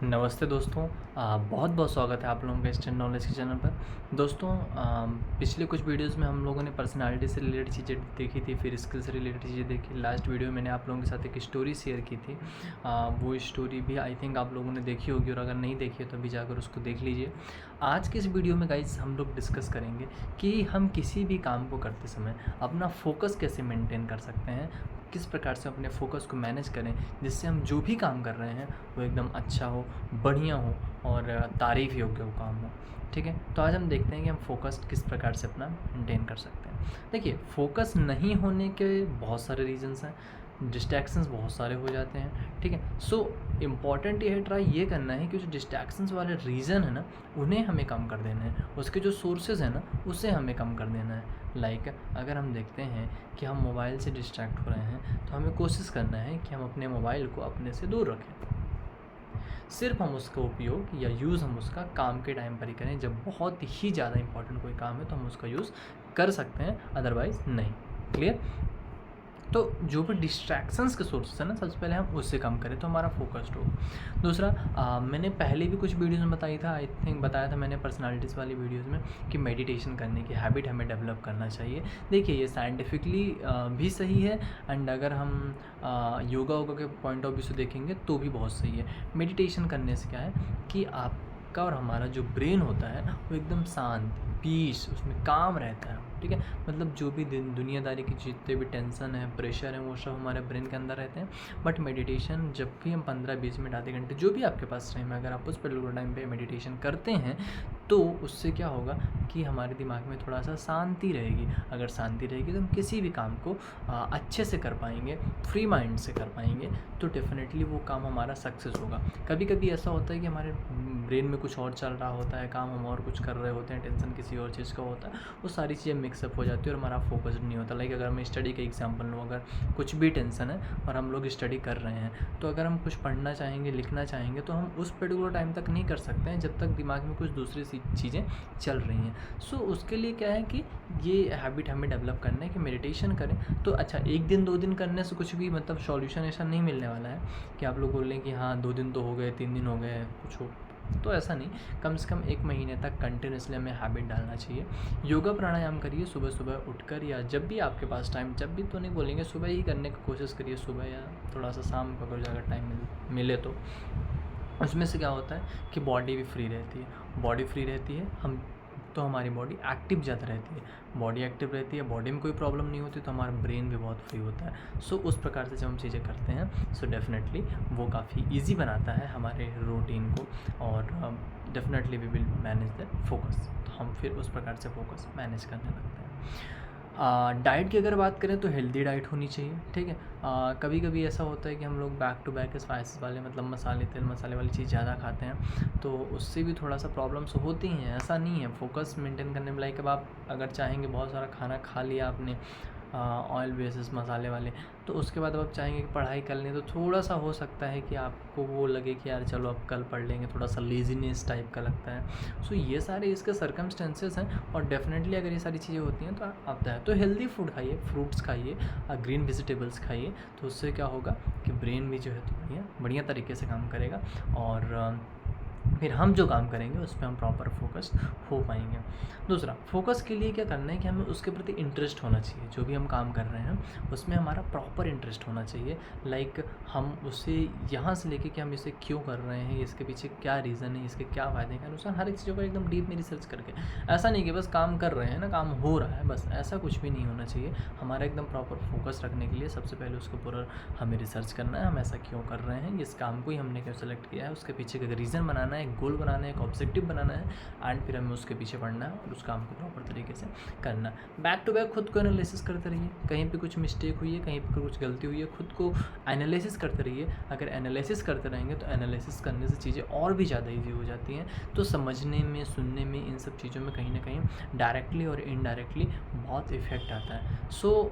नमस्ते दोस्तों। बहुत बहुत स्वागत है आप लोगों का स्टैंड नॉलेज के चैनल पर। दोस्तों, पिछले कुछ वीडियोस में हम लोगों ने पर्सनालिटी से रिलेटेड चीज़ें देखी थी, फिर स्किल से रिलेटेड चीज़ें देखी। लास्ट वीडियो में मैंने आप लोगों के साथ एक स्टोरी शेयर की थी। वो स्टोरी भी आई थिंक आप लोगों ने देखी होगी, और अगर नहीं देखी है तो अभी जाकर उसको देख लीजिए। आज के इस वीडियो में गाइस हम लोग डिस्कस करेंगे कि हम किसी भी काम को करते समय अपना फोकस कैसे मेंटेन कर सकते हैं, किस प्रकार से अपने फोकस को मैनेज करें जिससे हम जो भी काम कर रहे हैं वो एकदम अच्छा हो, बढ़िया हो और तारीफ़ योग्य वो काम हो। ठीक है, तो आज हम देखते हैं कि हम फोकस किस प्रकार से अपना मेंटेन कर सकते हैं। देखिए, फोकस नहीं होने के बहुत सारे रीजंस हैं, डिस्ट्रैक्शंस बहुत सारे हो जाते हैं। ठीक है, सो इम्पॉर्टेंट ये है, ट्राई ये करना है कि जो डिस्ट्रैक्शंस वाले रीज़न है ना, उन्हें हमें कम कर देना है। उसके जो सोर्सेज हैं ना, उसे हमें कम कर देना है। लाइक अगर हम देखते हैं कि हम मोबाइल से डिस्ट्रैक्ट हो रहे हैं, तो हमें कोशिश करना है कि हम अपने मोबाइल को अपने से दूर रखें। सिर्फ हम उसका उपयोग या यूज़ हम उसका काम के टाइम पर ही करें। जब बहुत ही ज़्यादा इंपॉर्टेंट कोई काम है तो हम उसका यूज़ कर सकते हैं, अदरवाइज़ नहीं। क्लियर? तो जो भी डिस्ट्रैक्शंस के सोर्सेस है ना, सबसे पहले हम उससे कम करें तो हमारा फोकस्ड हो। दूसरा, मैंने पहले भी कुछ वीडियोज़ में बताई था, आई थिंक बताया था मैंने पर्सनालिटीज़ वाली वीडियोज़ में, कि मेडिटेशन करने की हैबिट हमें डेवलप करना चाहिए। देखिए, ये साइंटिफिकली भी सही है, एंड अगर हम योगा वोगा के पॉइंट ऑफ व्यू से देखेंगे तो भी बहुत सही है। मेडिटेशन करने से क्या है कि आपका और हमारा जो ब्रेन होता है वो एकदम शांत, पीस, उसमें काम रहता है। ठीक है, मतलब जो भी दुनियादारी की जितने भी टेंशन है, प्रेशर है, वो सब हमारे ब्रेन के अंदर रहते हैं। बट मेडिटेशन जब भी हम 15-20 मिनट, आधे घंटे, जो भी आपके पास टाइम है, अगर आप उस पर्टिकुलर टाइम पे मेडिटेशन करते हैं तो उससे क्या होगा कि हमारे दिमाग में थोड़ा सा शांति रहेगी। अगर शांति रहेगी तो हम किसी भी काम को अच्छे से कर पाएंगे, फ्री माइंड से कर पाएंगे, तो डेफिनेटली वो काम हमारा सक्सेस होगा। कभी कभी ऐसा होता है कि हमारे ब्रेन में कुछ और चल रहा होता है, काम हम और कुछ कर रहे होते हैं, टेंशन किसी और चीज़ का होता है, वो सारी चीज़ें मिक्सअप हो जाती है और हमारा फोकस नहीं होता। लाइक अगर मैं स्टडी का एग्जांपल लूँ, अगर कुछ भी टेंशन है और हम लोग स्टडी कर रहे हैं, तो अगर हम कुछ पढ़ना चाहेंगे, लिखना चाहेंगे, तो हम उस पर्टिकुलर टाइम तक नहीं कर सकते हैं जब तक दिमाग में कुछ दूसरी चीज़ें चल रही हैं। सो उसके लिए क्या है कि ये हैबिट हमें डेवलप करना है कि मेडिटेशन करें। तो अच्छा, 1 दिन 2 दिन करने से कुछ भी मतलब सॉल्यूशन ऐसा नहीं मिलने वाला है कि आप लोग बोल लें कि हाँ 2 दिन तो हो गए, 3 दिन हो गए, कुछ हो, तो ऐसा नहीं। कम से कम 1 महीने तक कंटिन्यूसली हमें हैबिट डालना चाहिए। योगा प्राणायाम करिए सुबह सुबह उठकर, या जब भी आपके पास टाइम, जब भी तो नहीं बोलेंगे, सुबह ही करने की कोशिश करिए, सुबह या थोड़ा सा शाम को अगर अगर टाइम मिले तो। उसमें से क्या होता है कि बॉडी भी फ्री रहती है। बॉडी फ्री रहती है हम तो हमारी बॉडी एक्टिव ज़्यादा रहती है। बॉडी एक्टिव रहती है, बॉडी में कोई प्रॉब्लम नहीं होती, तो हमारा ब्रेन भी बहुत फ्री होता है। सो उस प्रकार से जब हम चीज़ें करते हैं, सो डेफिनेटली वो काफ़ी ईजी बनाता है हमारे रूटीन को, और definitely we will manage the focus. तो हम फिर उस प्रकार से फोकस मैनेज करने लगते हैं। डाइट की अगर बात करें तो हेल्दी डाइट होनी चाहिए। ठीक है, कभी कभी ऐसा होता है कि हम लोग बैक टू बैक स्पाइसेस वाले, मतलब मसाले, तेल मसाले वाली चीज़ ज़्यादा खाते हैं, तो उससे भी थोड़ा सा प्रॉब्लम्स होती हैं। ऐसा नहीं है, फोकस मेंटेन करने में, लाइक अब आप अगर चाहेंगे, बहुत सारा खाना खा लिया आपने ऑयल बेसिस मसाले वाले, तो उसके बाद अब आप चाहेंगे कि पढ़ाई कर लें, तो थोड़ा सा हो सकता है कि आपको वो लगे कि यार चलो अब कल पढ़ लेंगे, थोड़ा सा लेजीनेस टाइप का लगता है। सो ये सारे इसके सर्कमस्टेंसेस हैं, और डेफिनेटली अगर ये सारी चीज़ें होती हैं तो आता है। तो हेल्दी फूड खाइए, फ्रूट्स खाइए, ग्रीन वेजिटेबल्स खाइए, तो उससे क्या होगा कि ब्रेन भी जो है तो बढ़िया बढ़िया तरीके से काम करेगा, और फिर हम जो काम करेंगे उस पर हम प्रॉपर फोकस्ड हो पाएंगे। दूसरा, फोकस के लिए क्या करना है कि हमें उसके प्रति इंटरेस्ट होना चाहिए। जो भी हम काम कर रहे हैं उसमें हमारा प्रॉपर इंटरेस्ट होना चाहिए। लाइक हम उसे यहाँ से लेके कि हम इसे क्यों कर रहे हैं, इसके पीछे क्या रीज़न है, इसके क्या फ़ायदे हैं, अनुसार हर एक चीज़ों को एकदम डीप में रिसर्च करके। ऐसा नहीं कि बस काम कर रहे हैं ना, काम हो रहा है बस, ऐसा कुछ भी नहीं होना चाहिए। हमारा एकदम प्रॉपर फोकस रखने के लिए सबसे पहले उसको पूरा हमें रिसर्च करना है, हम ऐसा क्यों कर रहे हैं, इस काम को ही हमने क्यों सेलेक्ट किया है, उसके पीछे का रीज़न बनाना है, एक गोल बनाना है, एक ऑब्जेक्टिव बनाना है, एंड फिर हमें उसके पीछे पढ़ना है और उस काम को प्रॉपर तरीके से करना है। बैक टू बैक खुद को एनालिसिस करते रहिए, कहीं पे कुछ मिस्टेक हुई है, कहीं पे कुछ गलती हुई है, खुद को एनालिसिस करते रहिए। अगर एनालिसिस करते रहेंगे तो एनालिसिस करने से चीज़ें और भी ज़्यादा ईजी हो जाती हैं, तो समझने में, सुनने में, इन सब चीज़ों में कहीं ना कहीं डायरेक्टली और इनडायरेक्टली बहुत इफेक्ट आता है। सो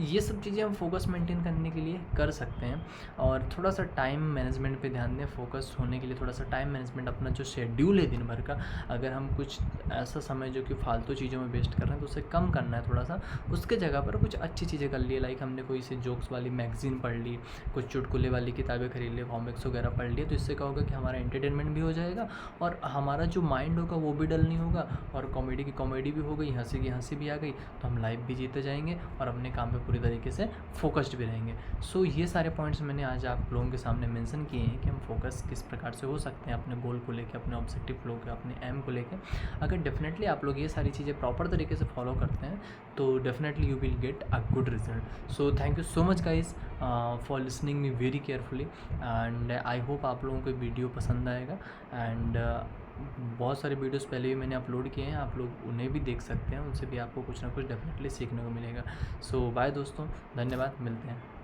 ये सब चीज़ें हम फोकस मेंटेन करने के लिए कर सकते हैं। और थोड़ा सा टाइम मैनेजमेंट पे ध्यान दें। फोकस होने के लिए थोड़ा सा टाइम मैनेजमेंट, अपना जो शेड्यूल है दिन भर का, अगर हम कुछ ऐसा समय जो कि फालतू चीज़ों में वेस्ट कर रहे हैं तो उसे कम करना है थोड़ा सा। उसके जगह पर कुछ अच्छी चीज़ें कर लिए, लाइक हमने कोई से जोक्स वाली मैगज़ीन पढ़ ली, कुछ चुटकुले वाली किताबें खरीद ली, कॉमिक्स वगैरह पढ़ लिए। तो इससे क्या होगा कि हमारा एंटरटेनमेंट भी हो जाएगा और हमारा जो माइंड होगा वो भी डल नहीं होगा, और कॉमेडी की कॉमेडी भी हो गई, हंसी की हंसी भी आ गई, तो हम लाइफ भी जीते जाएंगे और अपने काम पे पूरी तरीके से फोकस्ड भी रहेंगे। सो ये सारे पॉइंट्स मैंने आज आप लोगों के सामने मेंशन किए हैं कि हम फोकस किस प्रकार से हो सकते हैं अपने गोल को लेके, अपने ऑब्जेक्टिव को लेके, अपने एम को लेके। अगर डेफिनेटली आप लोग ये सारी चीज़ें प्रॉपर तरीके से फॉलो करते हैं तो definitely you will get a good result. So thank you so much guys for listening me very carefully, and I hope आप लोगों को वीडियो पसंद आएगा। एंड बहुत सारे वीडियोस पहले भी मैंने अपलोड किए हैं, आप लोग उन्हें भी देख सकते हैं, उनसे भी आपको कुछ ना कुछ डेफिनेटली सीखने को मिलेगा। सो बाय दोस्तों, धन्यवाद, मिलते हैं।